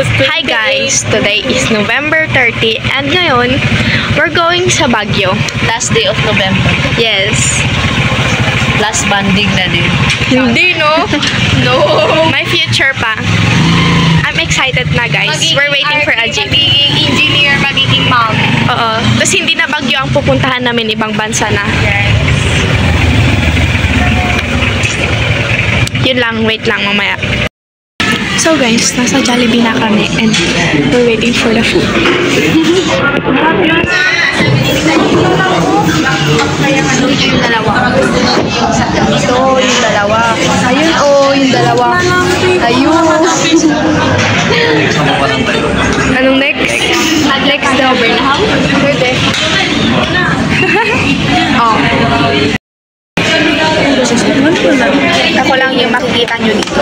Hi guys! Today is November 30 and ngayon, we're going sa Baguio. Last day of November. Yes. Last banding na din. Hindi no? No! My future pa. I'm excited na guys. We're waiting for a jeep. Magiging engineer, magiging mom. Oo. Tapos hindi na Baguio ang pupuntahan namin, ibang bansa na. Yes. Yun lang, wait lang mamaya. So guys, nasa Jollibee na kami and we're waiting for the food. Yung dalawa. Ito, yung dalawa. Ayun, oh, yung dalawa. Ayun. Anong next? Next daw, Burnham. Pwede. Oh. Ako lang yung makikita nyo dito.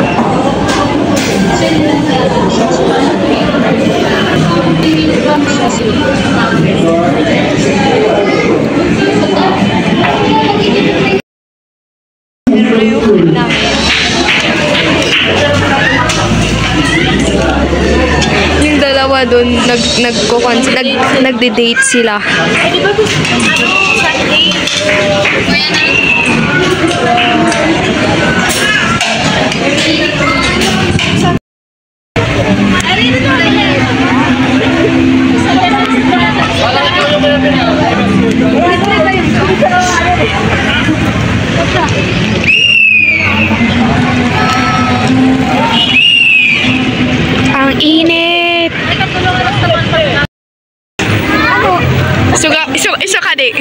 Yung dalawa dun, nagde-date sila. Ang init. Iso ka di.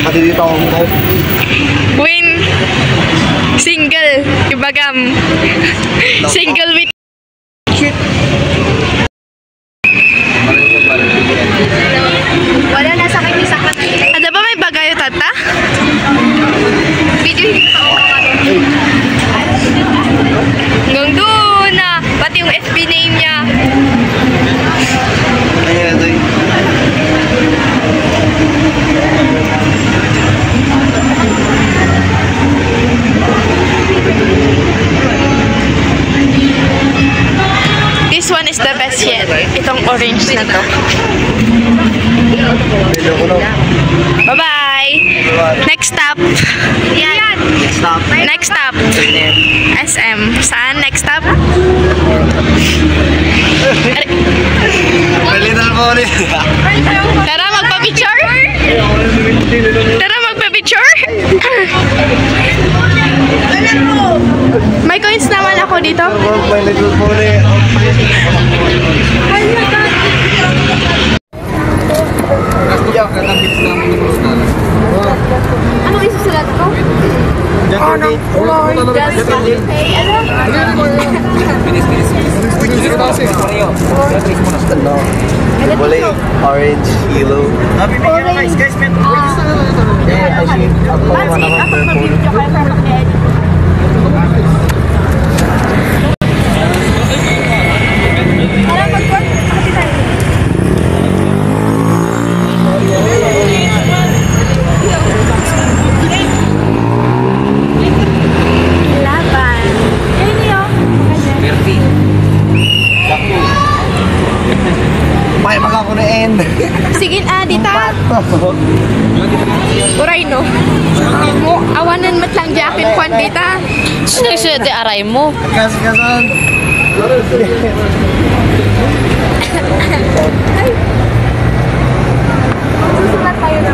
Pati dito ako. Win. Single. Ibagam. Single with Wala na sa akin isa ka na. Ada ba may bagayo tata? Video hindi pa ako. Hanggang doon na. Pati yung FB name niya. Ayan, ito yung... This one is the best yet. Itong orange na to. Video ko na. Bye-bye! Next stop. Yan. Stop. Next stop. SM. Saan? Next stop? Palitan po ulit. Tara, magpa-picture? Tara, magpa-picture? May coins naman ako dito. Palitan po ulit. Anong isusulat ko? Kulay, orange, yellow. May mga ko na end. Sige, dita. Uray, no? Mo, awanan mat lang jacket kwan dita. Susunod di aray mo. Kas-kasan. Susulat tayo na.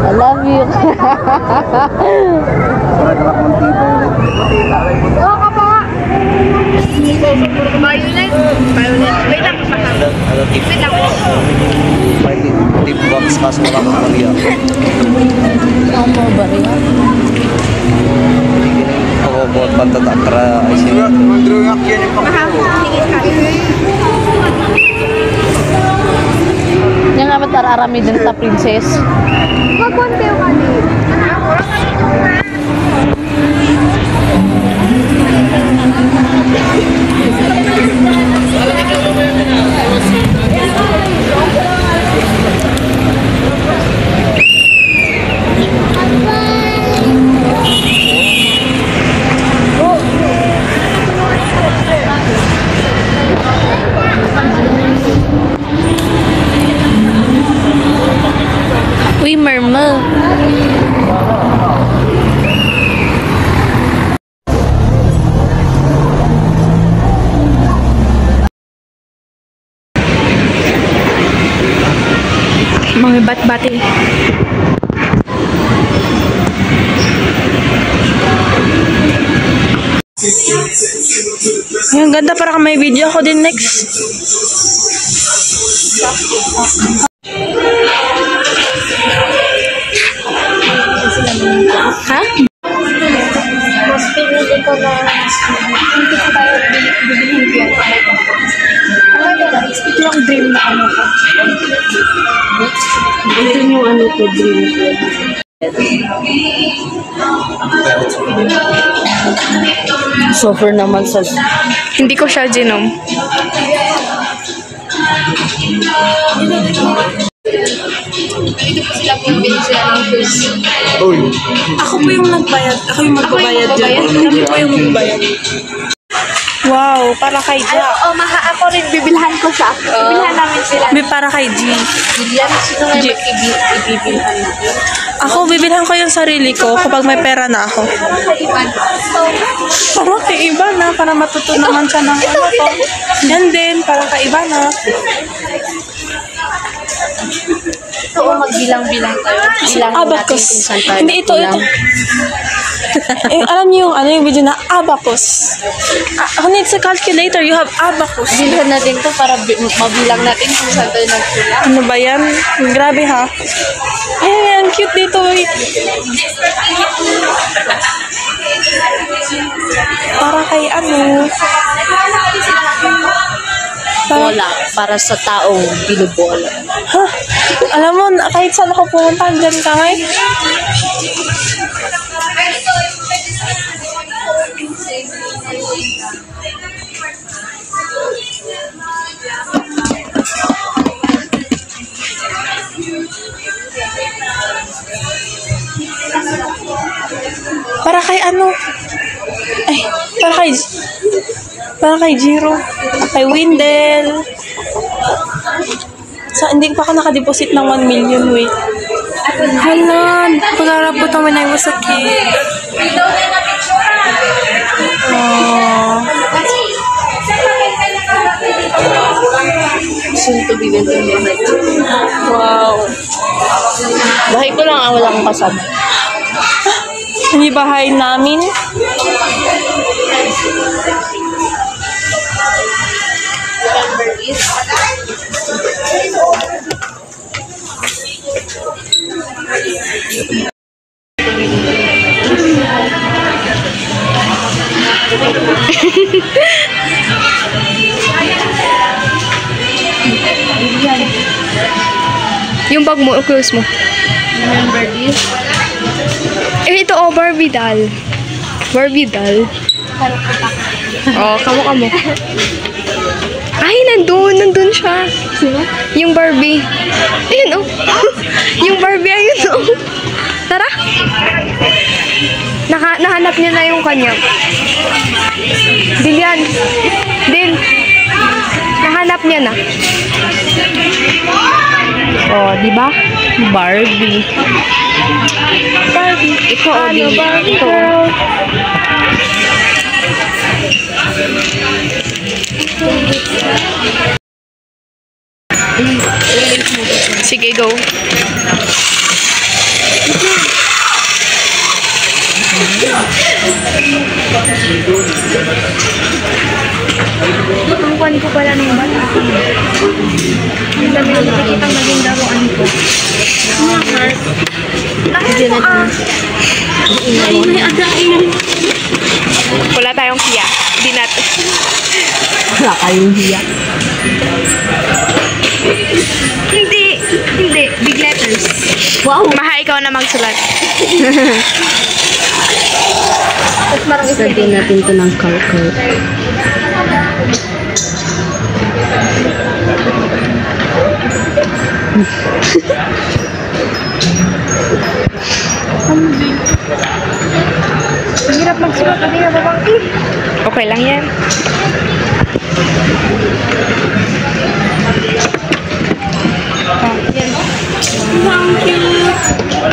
I love you. Oo ka pa. Violet. Wait lang. Wait lang. May tip box kaso wala kang Maria. Ano mo ba rin? Ako buat patatakra ay siya. Yan nga matararami din sa princess. Magkonti yung ano. Uy, Merma. Mga bat-bati. Ang ganda, para ka may video ako din next. Ha? Mas pinili ko na hindi ko tayo bibilihin ko yan. Ito yung dream na ano ko. Ito yung ano ko, dream ko. Suffer naman sa... Hindi ko siya ginom. Dito po sila bumibili sila ng shoes. Uy. Ako po yung nagbayad. Ako yung magbabayad dyan. Kami po yung magbayad. Wow, para kay Jack. Ako rin, bibilhan ko siya. Bibilhan namin sila. May para kay G. Yan, sino nga ibibilhan natin? Ako, bibilhan ko yung sarili ko kapag may pera na ako. Para kay iba na, para matuto naman siya ng ano to. Yan din, para kay iba na. Ito, magbilang-bilang tayo. Bilang natin Abacus. kung saan tayo Hindi, ito. nagkulang. Alam niyo yung, ano, yung video na abacus. Who needs a calculator? You have abacus. Bilhan natin to para mabilang natin kung saan tayo nagkulang. Ano ba yan? Grabe ha. Ay, ang cute dito. Wait. Para kay ano? Bola, para sa taong binubola. Ha? Alam mo, kahit saan ako pumunta, dyan ka ngay. Para kay ano? Ay, para kay Jiro. Kay Windel. Hindi pa ako nakadeposit ng 1 million, wait. Hala, pag-arap ko ito when I was a kid. Soon to be went in bahay. Wow. Bahay ko lang, wala akong kasama. Ano yung bahay namin? Yung bag mo, close mo. Remember this? Eh, ito, Barbie doll. Barbie doll. Kamo. Ay, nandun siya. Sino? Yung Barbie. Ayun, oh. Yung Barbie, ayun, oh. Tara. Nahanap niya na yung kanya. Dilian. Dil. Nahanap niya na. Oh, di ba? Barbie. Barbie. Ito, oh, di. Barbie Ito. girl. Sige, go. Ang kwan ko pala ng bata. Ang dami na nakikitang naging daruan ko. Kahit mo Wala tayong hiya. Hindi natin. Wala kayong hiya. Hindi. Hindi. Big letters. Wow! Maha, ikaw na magsulat. Lagyan natin ito ng kalkal. Hirap magsulat. Hindi na babang okay lang yan.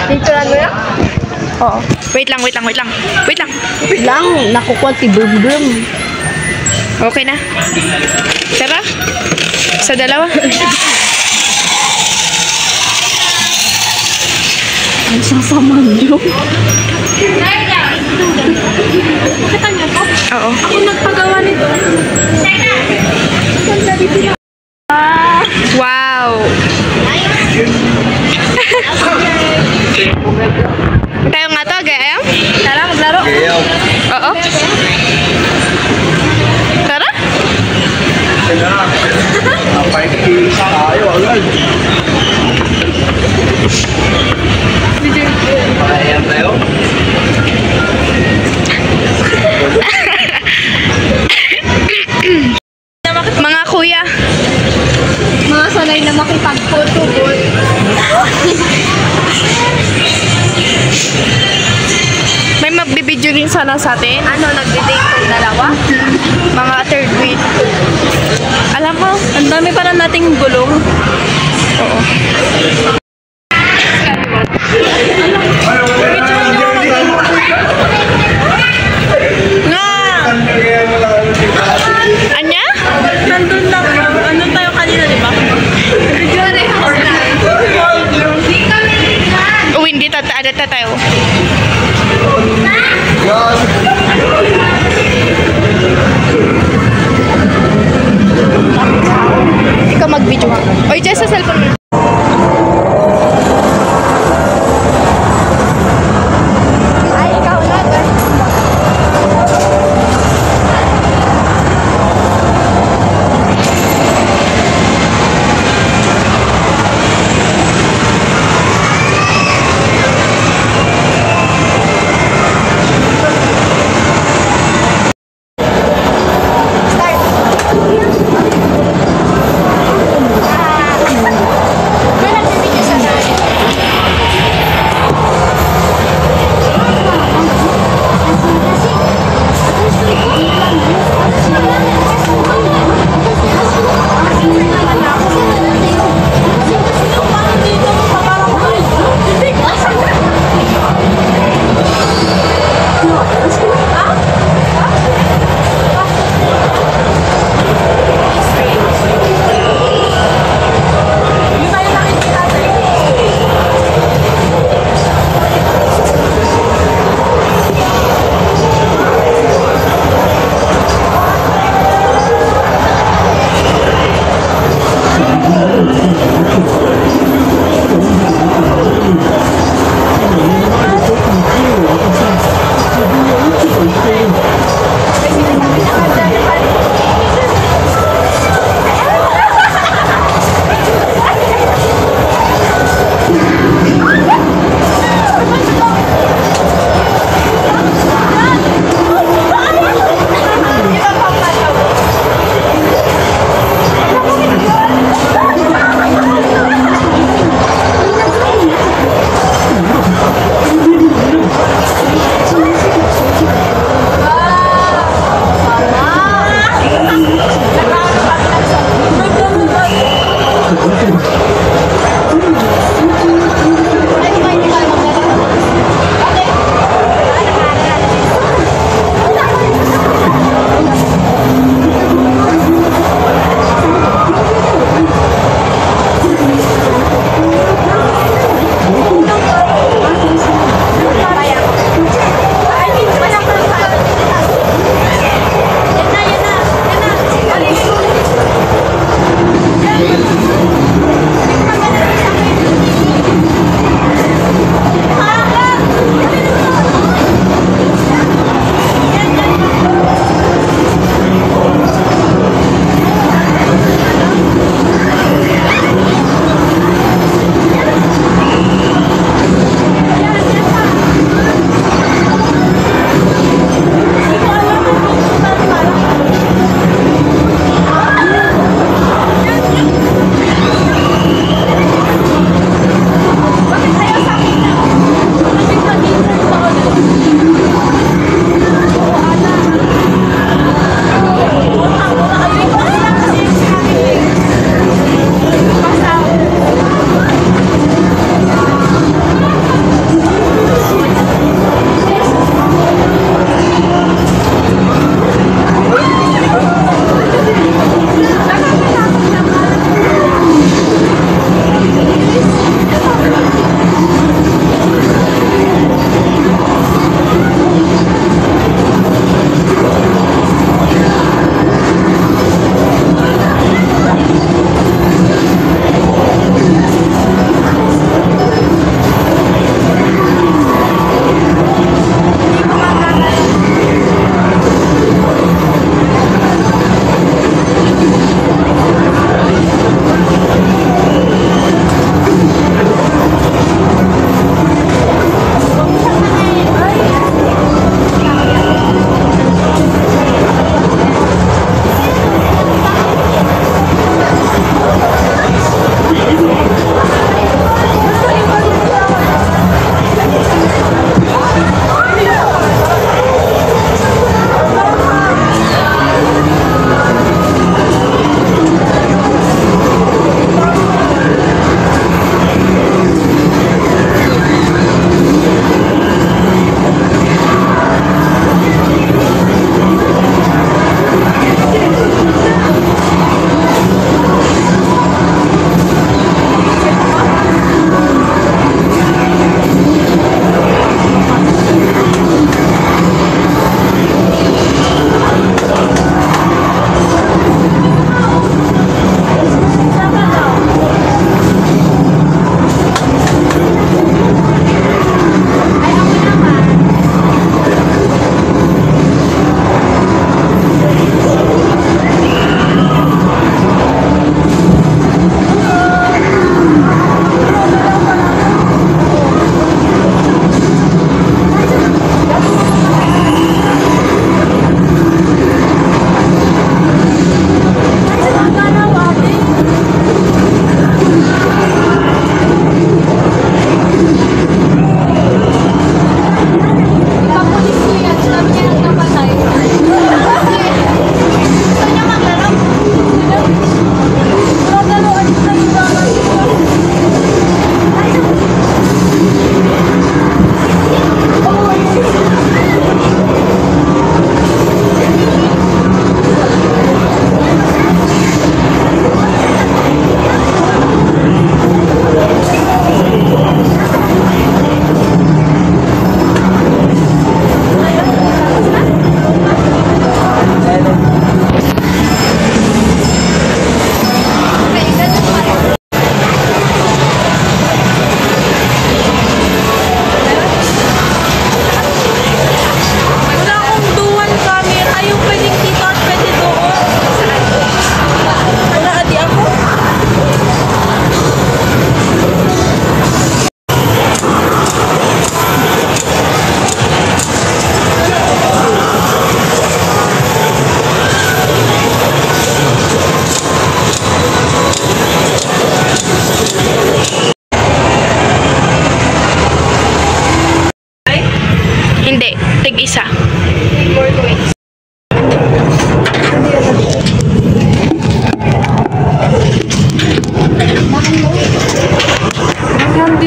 Picturean mo na? Oo. Wait lang. Lang, nakukuha si Brum. Okay na. Tara. Sa dalawa. Ang sasama niyo. Nakita niyo po? Oo. Ako nagpagawa nito. Wow. Tayo nga to, gayam? Tara, maglaro. Gayaw. Oo. Tara. Napay tayo agad. Ayan tayo. Mga kuya. Mga sanay na makipag-photo booth. May magbibideo rin sana sa atin. Ano, nagde-date ng dalawa? Mga third week. Alam mo? Ang dami para nating gulong. Oo. Nga! Anya? Nandun lang. Ano tayo kanina, di ba? O hindi, ada tayo. Ikaw mag-video ka. Oy, Jess, sa cellphone mo. Ay, ikaw na. Start.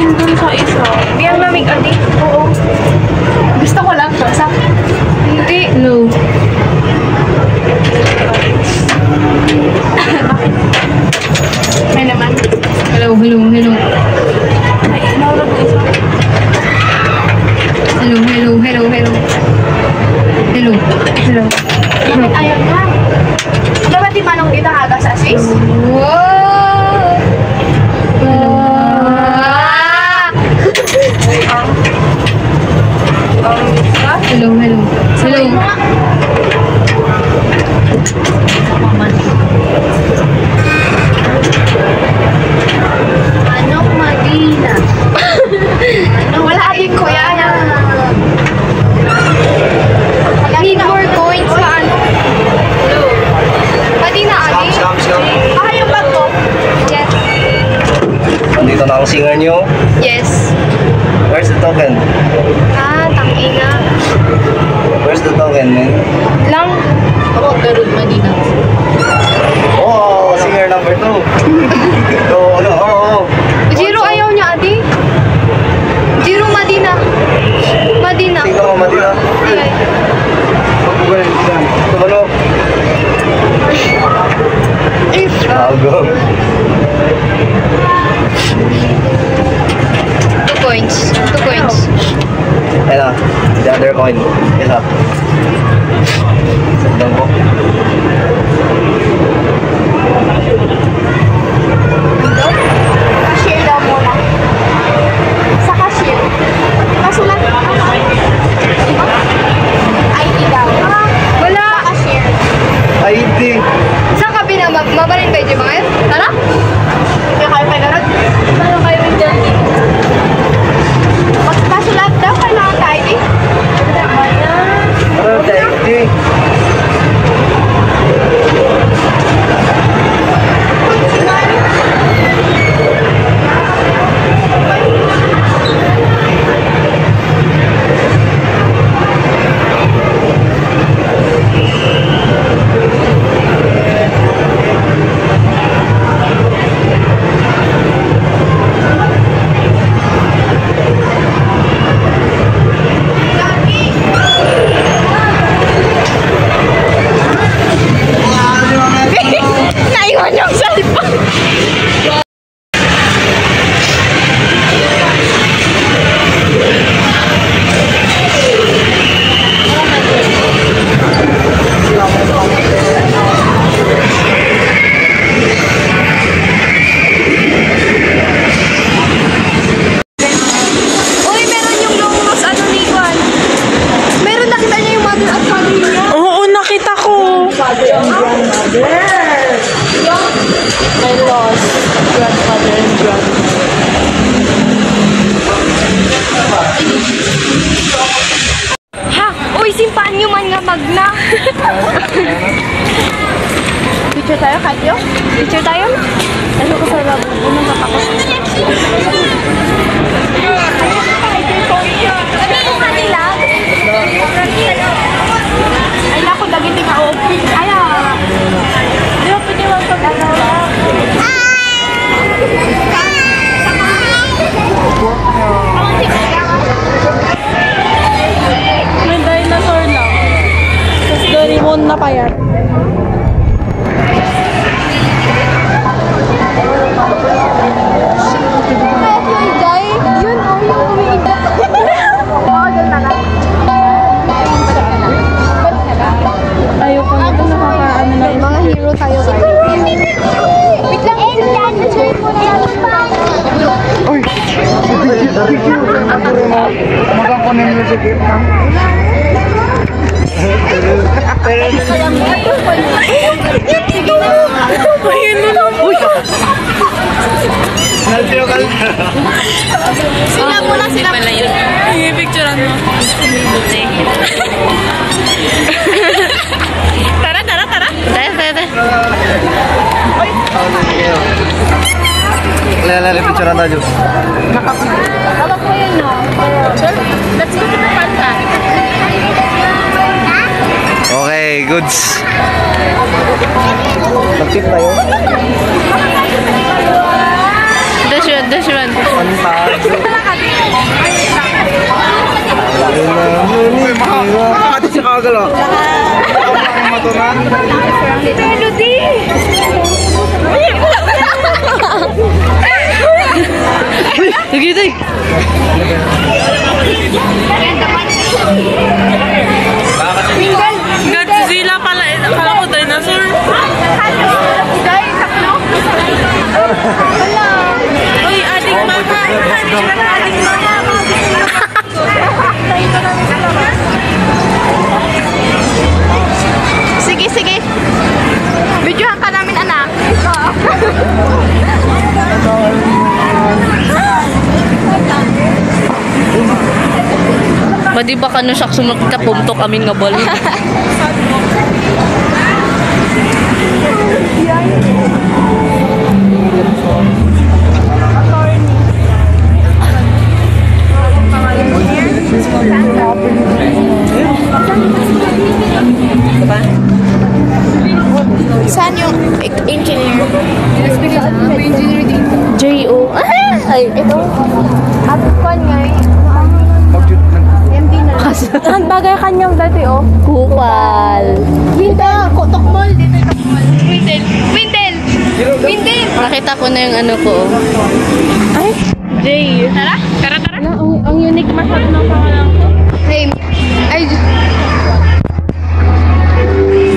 din dun sa isa. Biyang lamig, adi. Oo. Gusto ko lang, sa Hindi. Hello. may naman. Hello. Ay, nawala mo isa. Hello. Bakit ayaw na? Dapat di manong kita aga sa Swiss? Wow! Hello. Manok Madina. Wala ating kuya na. Need more coins sa ano? Pati na, Ali. Scam. Baka yung bag ko. Yes. Dito na ang singer niyo. Yes. Where's the token? Tangina. Where's the token, man? Lang. Ako, Garud Madina. Oh, singer number 2. Oo. Jiro ayaw niya, Adi. Jiro Madina. Tingnan mo, Madina. Okay. Ano? Ago. 2 coins. Ayan na, the other coin. Isa. Sandang ko. Cashier daw muna. Sa cashier. Kasulat mo ID daw. Wala. Cashier. ID. Saan ka mabalin ba yung mga yun? Tara. Hindi kayo kay Garud. Paano kayo yung dyan? Magpasulat daw, kailangan ka ID. Ano the ID? Naiwan yung cellphone. Uy, meron yung long nose ano ni Juan. Meron nakita niya yung mother at father niya. Oo, nakita ko. My lost grandfather and grandmother. Ha? Uy, simpaan nyo man nga magna. Picture tayo, Kadyo? Picture tayo? Ano ko sa labo? Unang kapakos. Ano yung kanila? Ay, naku, dagiti ka. Ay, di ba pwede mo pag-alawa? May dinosaur lang. Tapos Doraemon na payat. Yun, oh, yung umiigat. Ayoko na ito nakakaano na. Mga hero tayo, guys. Wait lang, i-share mo na yan. Ayun na lang. Uy! Sila muna, sila. Ay, picturean mo. Tara. Lala, picture na tayo. Hawak mo yun, no? Let's go to the panta. Okay, goods. Mag-tip tayo. This one. Panta. Ate si Kagal ah. Matunan. Melody! Lagi tayo. Godzilla pala. Akala ko dinosaur. Uy, ating mama. Ating mama. Sige, sige. Videohan ka namin, anak. Pwede ba ka no siya sumunod ka pumtok amin nga bali? Saan yung engineer? Engineer dito. J.O. Ay, ito. At kwan nga MD na. Ang bagay kanyang dati, oh. Kupal. Dito, Tokmol. Dito yung Tokmol. Windel! Windel! Windel! Nakita ko na yung ano ko. Ay, J. Tara? Tara, tara. Ang unique masyado ng pangalan ko. Hey, ay,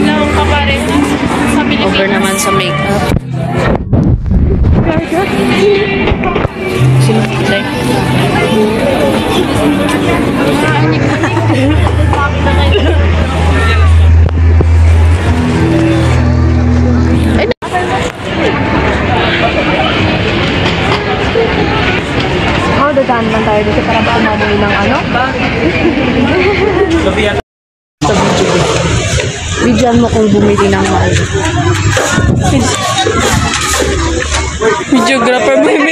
Lang ka pa rin sa Pilipinas. Over naman sa makeup. Simple. dadaan lang tayo dito para bumabuli ng ano? Bigyan mo kung bumili ng mahal. Videographer mo yun.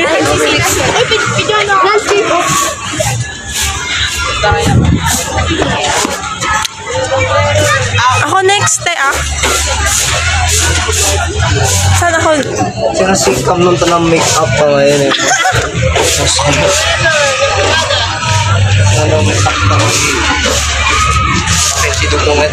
Ako next, ah. Saan ako? Sinasikam nung tanang make-up pa ngayon eh. Ano, make-up pa ngayon. Okay, si Dudunget.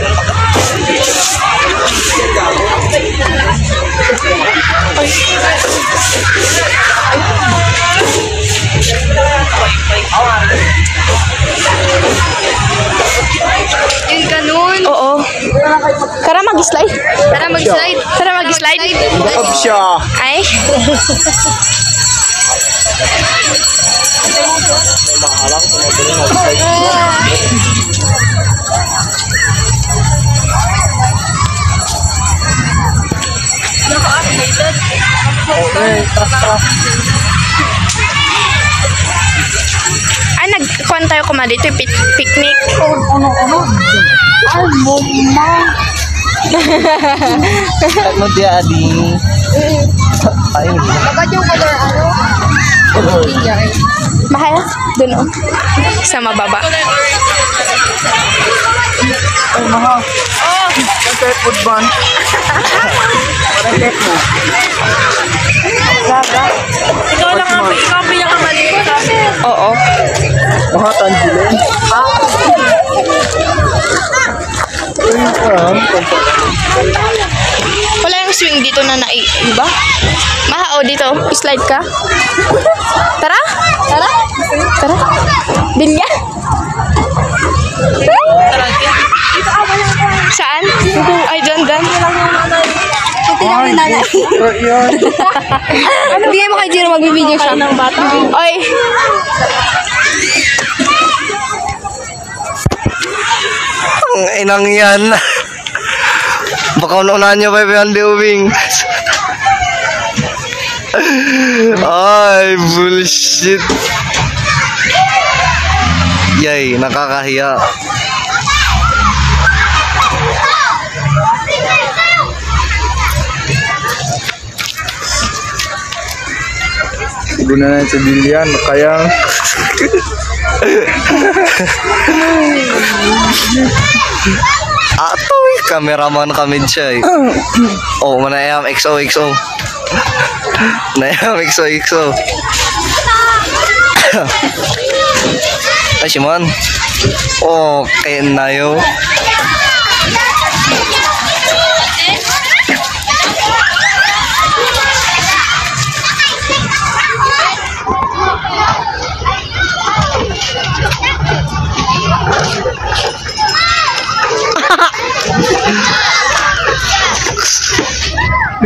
Yung ganun. Oo. Tara mag-slide. Tara mag-slide. Tara mag-slide. Bakab siya. Ay. Makalang, tumabili mag-slide. Okay, trap. Ay, nag-kuhan tayo kumali. Ito yung picnic. Ano dia adi? Ay, Kapag yung color ano? Mahal? Doon, oh. Sa mababa. ay mahal. Oh, okay, food ban. Parang cake mo. Ikaw lang ang pinakamali ko sabi. Oo. Mga tanjilin. Wala yung swing dito na iba? Maha, oh, dito. Slide ka. Tara? Tara? Tara? Bilya? Saan? Ay, dyan. Ay, yan. Bigyan mo kay Jiro, magbibideo siya. Ng bata. Oy. Ang inang yan. Baka unahan niyo pa yung liwing. Ay, bullshit. Yay, nakakahiya. Guna na sa bilyan, kaya... Atoy, cameraman kami siya eh. Oh, manayam XOXO. Manayam XOXO. Ay, Simon. Okay na yun.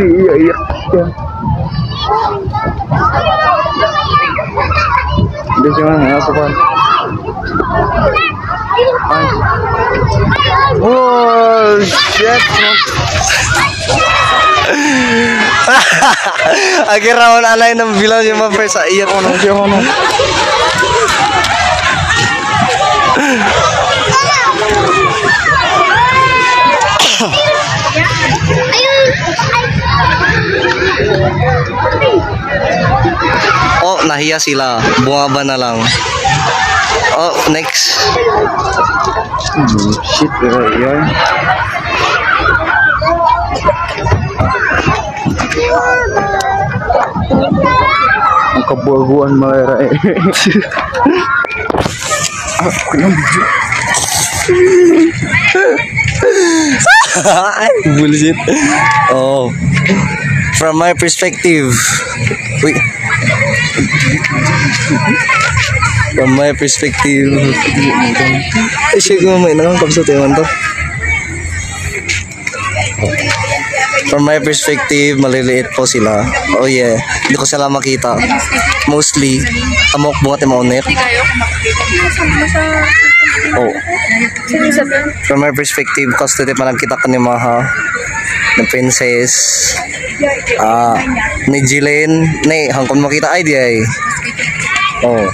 Iiyak siya. Hindi siya nga, asapan. Oh, shit. Agirawan alay ng bilang yung mga sa iyak ko nang siya ko nung. Oh, nahiya sila. Bumaba na lang. Oh, next. Shit, yan. Ang kabuaguan mga eh. Bullshit. Oh. From my perspective. Wait. From my perspective. Siya gumamay na lang kapsa tayo to. From my perspective, maliliit po sila. Oh yeah. Hindi ko sila makita. Mostly, amok bungat yung maunik. Oh. From my perspective, custody pa nagkita ka ni Maha, ng princess, ni Jilin, hangkon makita ay di ay. Oh.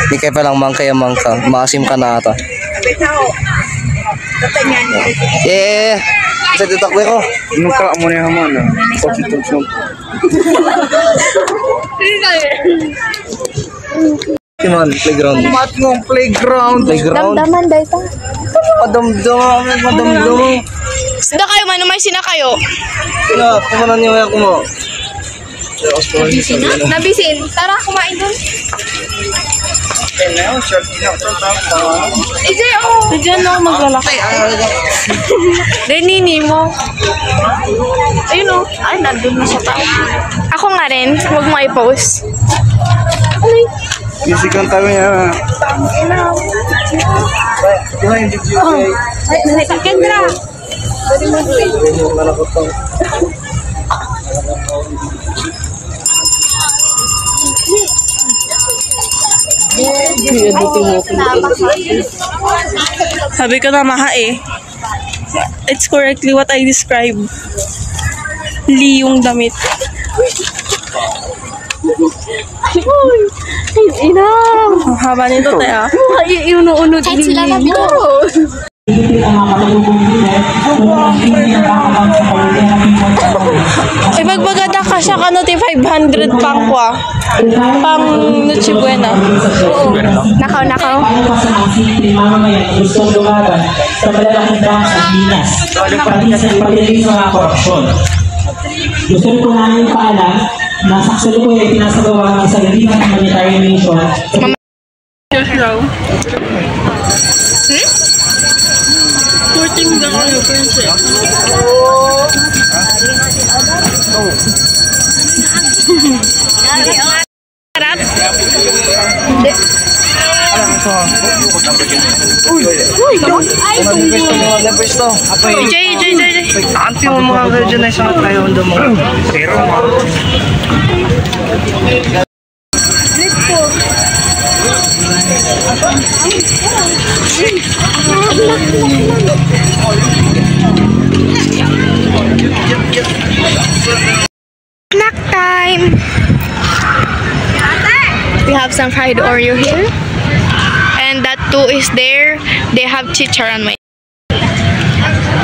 Di kayo palang mangka yung mangka. Maasim ka na ata. Yeah. Sa titakbo ko. Nungka mo na yung hamana. Kiman, playground. Mat ngong playground. Damdaman dahil ta. Madamdam. Sida kayo, manumay sina kayo. Kaya, kumanan niyo ako mo. Nabisin. Tara, kumain dun. Ije, oh. Diyan ako maglalaki. Denini mo. Ayun o. Ay, nandun na sa tao. Ako nga rin. Huwag mo i-post. Bisikan tayo niya. Kendra. Sabi ko na Maha eh. It's correctly what I describe. Li yung damit. Ina! Ang haba nito tayo. Ay, uno-uno din Sila na ninyo. Ibagbagada ka siya kano ti 500 pang kwa. Pang Noche Buena. Nakaw. Gusto lumaban sa malalaking bank sa Pinas. Pati sa pagdating sa mga korupsyon. Gusto ko namin paalam na sa kasalukuyan ay pinasagawa ng Sanglitan Humanitarian Mission. Anti mo mga virgin na isang tayo ang damo. Pero Snack time. We have some fried Oreo here. And that too is there. They have chicharon.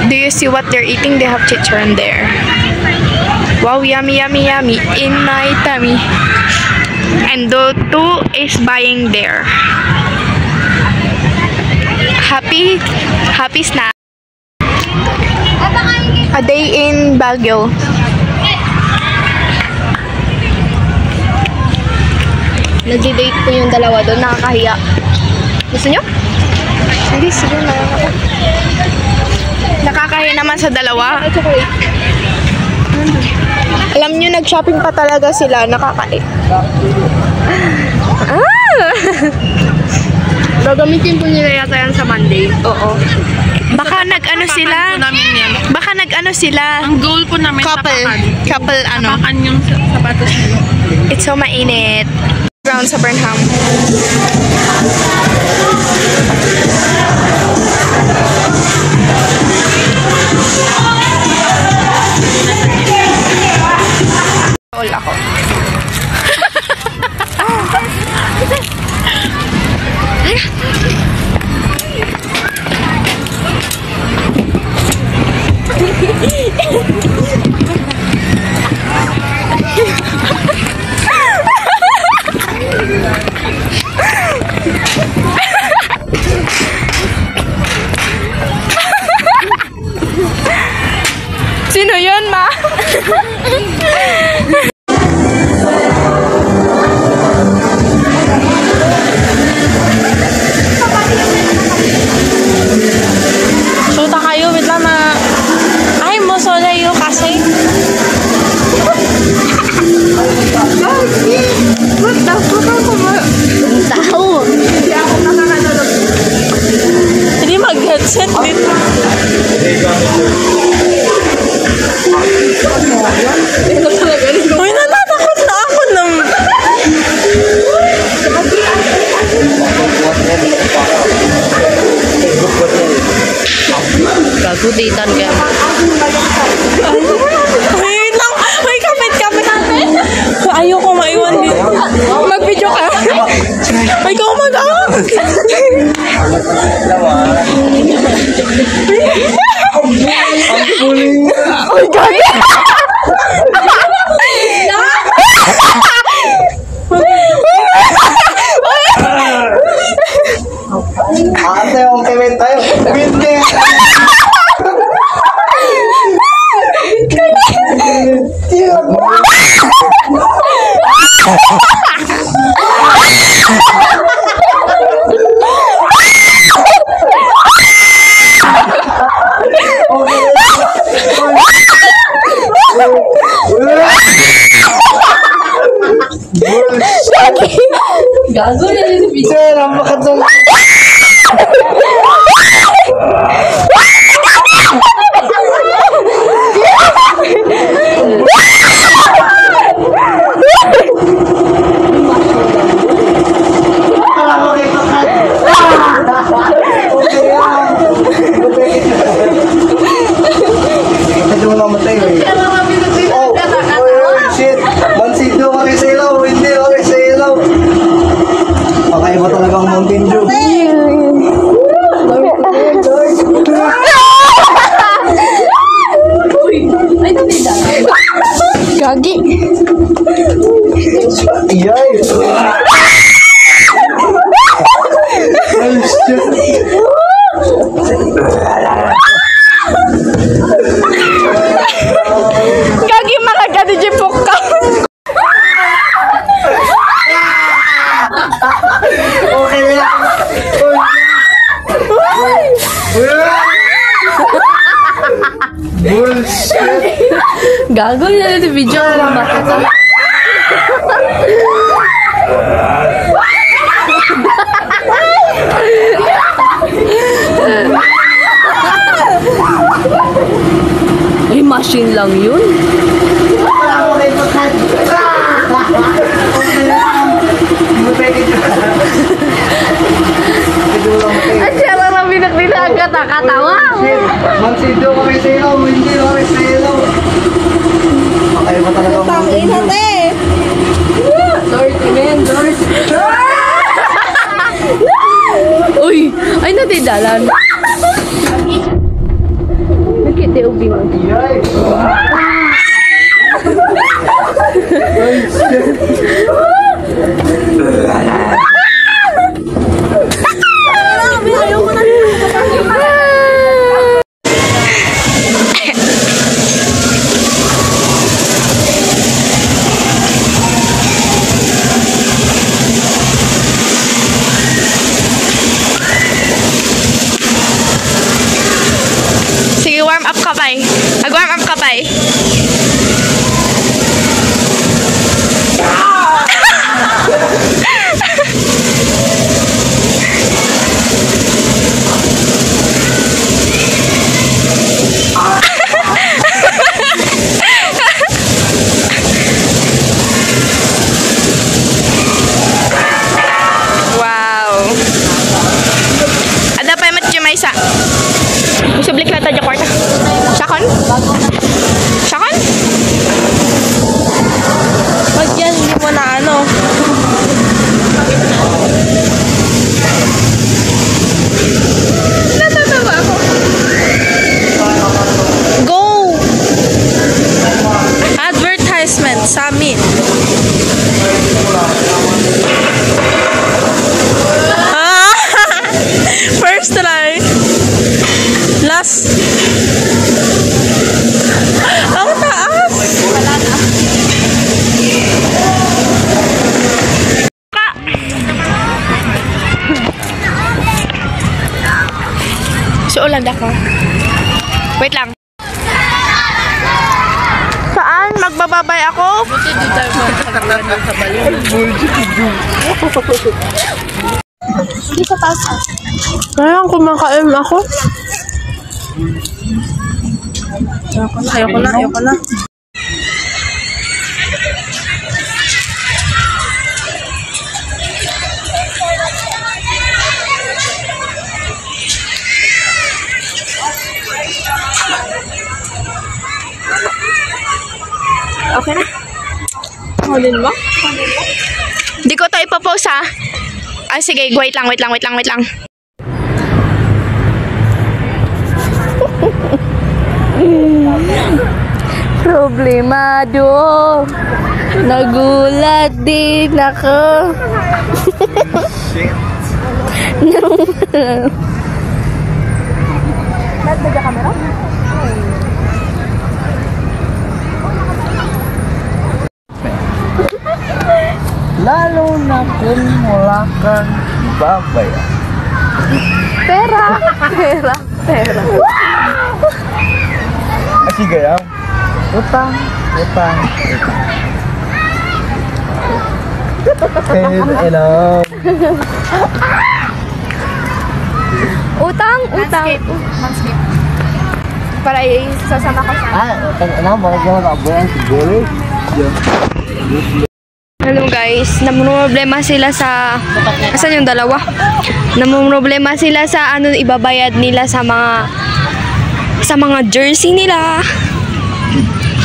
Do you see what they're eating? They have chicharon there. Wow, yummy, yummy, yummy. In my tummy. And the two is buying there. Happy snack. A day in Baguio. Nagdi-date po yung dalawa doon. Nakakahiya. Gusto nyo? Sige, sige. Nakakahiya naman sa dalawa. Chocolate. Alam nyo, nag-shopping pa talaga sila. Nakakahiya. Gagamitin po nila yata yan sa Monday. Oo. Baka nag-ano sila? Baka nag-ano sila? Ang goal po namin Couple ano? tapakan yung sapatos nila. It's so mainit. Ground sa Burnham. All ako. Sino yun, ma? Shoota kayo, wait lang na. Ay, mo sola yun kasi. What the fuck ako ba? Tao. Hindi ako nakakanood. Hindi mag-headset dito. Uy, natatakot na ako ng... Gaguditan ka. Wait lang. Uy, kapit natin. Ayoko maiwan dito. Mag-video ka? Ay, ikaw mag-out. Uy, gagi! Ate, okay, wait tayo. Wait din. Gago na rin si Sir, ang makatang... Hindi mo namatay eh. Oh, shit. Mansido ka rin sa ilaw. Hindi ka rin sa ilaw. Pakaiba talaga ang Mountain Dew. Gagi! Yay! Oh, shit. Gagi, mga gadijipok ka! Okay na. Bullshit. Gago na rin si video ko. Bakit? Ay, machine lang yun. At siya lang ang binakatawa. Mansido kami sa ilaw, hindi kami sa ilaw. Pakaiba talaga ang Mountain Dew. Dorothy, man. Dorothy. Uy! Ay, natidalan. Nakita ubi mo. Yay! Oh, shit. So, ulan ako. Wait lang. Saan? Magbababay ako? Kaya kumakain ako. Ayoko na. Okay na? Hulin mo? Hindi ko ito ipopost ha. Ah, sige, wait lang. Problemado. Nagulat din ako. Lalo na kung wala kang babayan. Pera. Kasi gaya, utang. Hello. Utang. Para isasama ko sa... Bakit ka makabayan siguro? Hello guys, namumroblema sila sa... Asan yung dalawa? Namumroblema sila sa ano ibabayad nila sa mga jersey nila.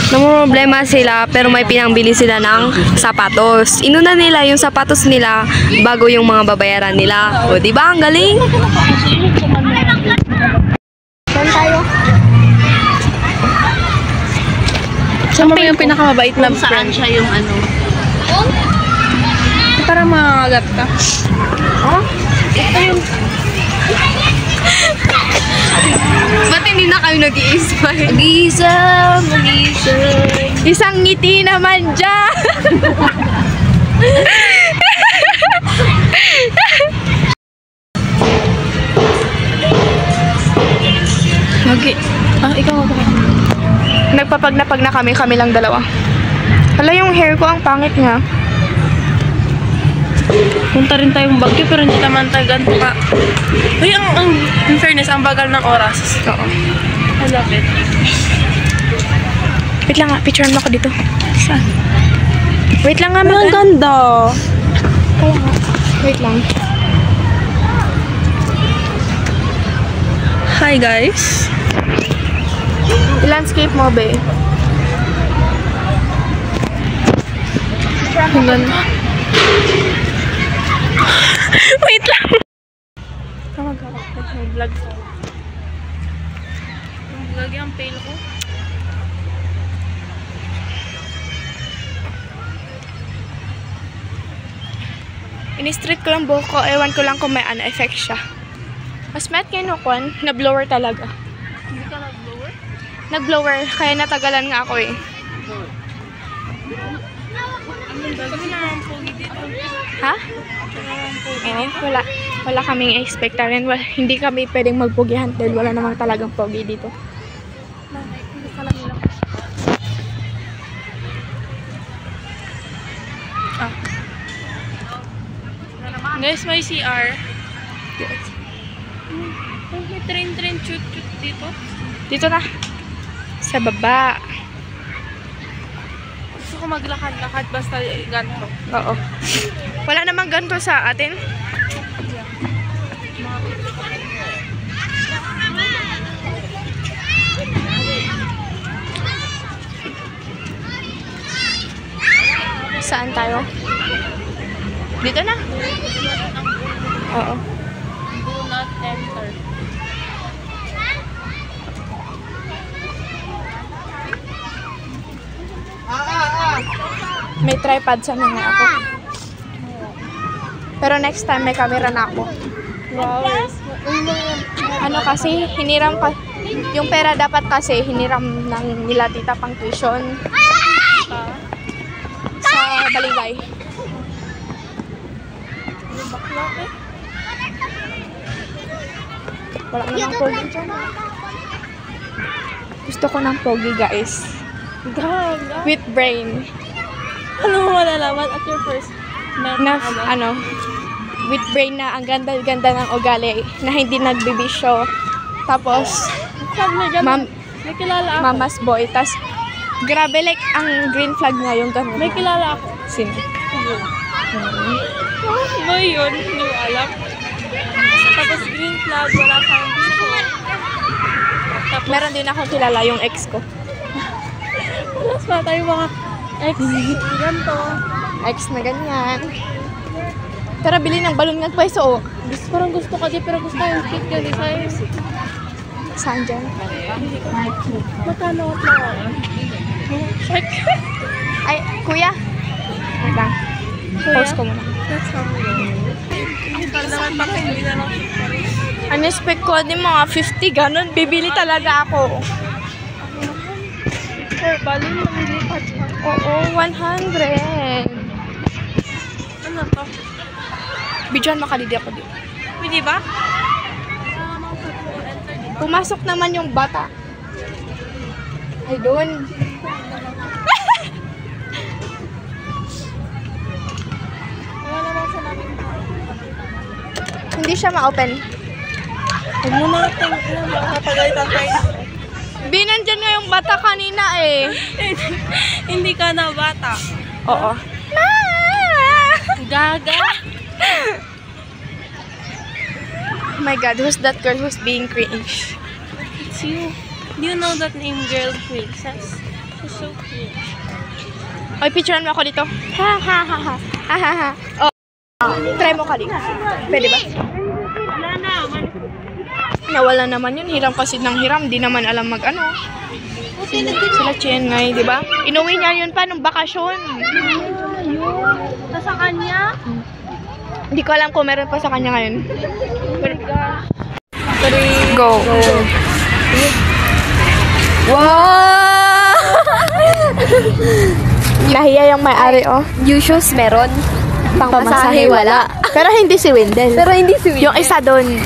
Namumroblema sila pero may pinangbili sila ng sapatos. Inuna nila yung sapatos nila bago yung mga babayaran nila. O diba? Ang galing? Saan tayo? Saan mo yung pinakamabait na Saan friend? siya yung ano? Para makagat ka. Ba't hindi na kayo nag-iisa? Mag-isa. Isang ngiti naman dyan! Ikaw Nagpapagnapag na kami lang dalawa. Hala, yung hair ko ang pangit nga. Punta rin tayong Baguio pero hindi naman tayo ganito ka. Uy, in fairness, ang bagal ng oras. Oo. I love it. Wait lang nga, picturean mo ako dito. Saan? Wait lang nga, Ang ganda. Wait lang. Hi guys. I-landscape mo, be. Ang ganda. Wait lang. Mag-vlog. Mag-vlog yung pale ko. In-straight ko lang buhok ko. Ewan ko lang kung may effect siya. Mas mat kayo no, Kwan. Na-blower talaga. Hindi ka nag-blower? Nag-blower. Kaya natagalan nga ako eh. Sabi na ang pogi dito. Ha? Oo, wala kaming expectarin. Hindi kami pwedeng magpugihan dahil wala namang talagang pogi dito. Guys, may CR. May train chut dito. Dito na. Sa baba. Gusto ko maglakad-lakad basta ganito. Oo. Wala namang ganito sa atin. Saan tayo? Dito na. Oo. Do not enter. May tripod sa mga ako. Pero next time may camera na ako. Wow. Ano kasi, hiniram ka, yung pera dapat kasi hiniram ng nila tita pang tuition sa Baliway. Wala namang pogi dyan. Gusto ko ng pogi, guys. With brain. Ano mo malalaman at your first met? With brain na ang ganda-ganda ng ugali, na hindi nagbibisyo. Tapos, May kilala ako. mama's boy. Tapos, grabe, like, ang green flag nga yung ganun. May kilala ako. Sino? Ba yun? Hindi ko alam. Tapos green flag, wala kang gusto. Tapos, Meron din akong kilala yung ex ko. tapos pa tayo mga ex. Ganto. Ex na ganyan. Pero bili ng balon nga pwesto, oh. Parang gusto ka di, pero gusto yung cute yun. Isa Saan dyan? magkano at lang? Check. Ay, kuya. Wait lang. Post ko muna. That's how we go. Para naman pa kayo, hindi na lang. Unexpect ko din mga 50 ganun. Bibili talaga ako. For balon, mamilipat ka. Oo, 100. Ano to? Bidyan makalidi ako dito. Pwede ba? Pumasok naman yung bata. Ay, doon. Wala naman sa namin. Hindi siya ma-open. Huwag mo natin. Nakapagalitan tayo. Binandyan nga yung bata kanina eh. Hindi ka na bata. Oo. Gaga. Oh my God, who's that girl who's being cringe? It's you. Do you know that name, girl princess? She's so cute. Oy, picturean mo ako dito. Ha ha ha ha. Ha ha ha. Oh. Try mo ka dito. Pwede ba? Nawala naman yun. Hiram kasi ng hiram. Di naman alam mag-ano. Sila Chien ngay, di ba? Inuwi niya yun pa nung bakasyon. Nasa kanya? Hindi ko alam kung meron pa sa kanya ngayon. Go. Wow! Nahiya yung may-ari, oh. New shoes meron. Pamasahe wala. Pero hindi si Wendell. Pero hindi si Will. Yung isa doon.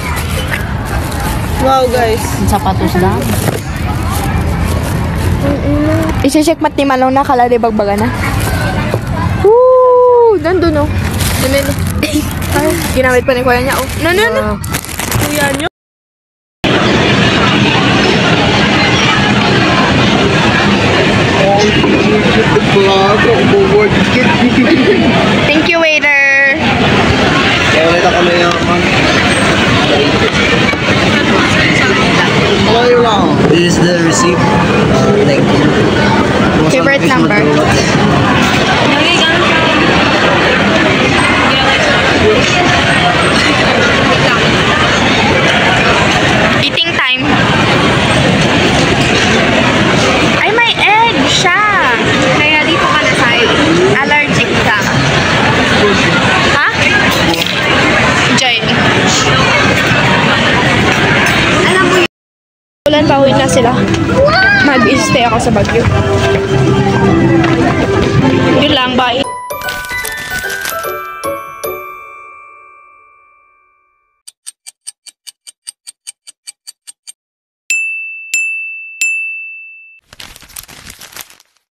Wow, guys. Sapatos lang. Isi-check mat ni Manong na kala di bagbaga na. Woo! Doon, oh. Doon. Ay, ginamit pa ni kuya niya, oh. No. Kuya nyo? Thank you, waiter. Kaya ulit ako may This is the receipt. Thank you. Favorite number. Eating time. Ay, may egg siya. Kaya dito ka na sa'yo. Allergic ka. Ha? Jane. Alam mo yun. Ulan, pauwi na sila. Mag-stay ako sa Baguio.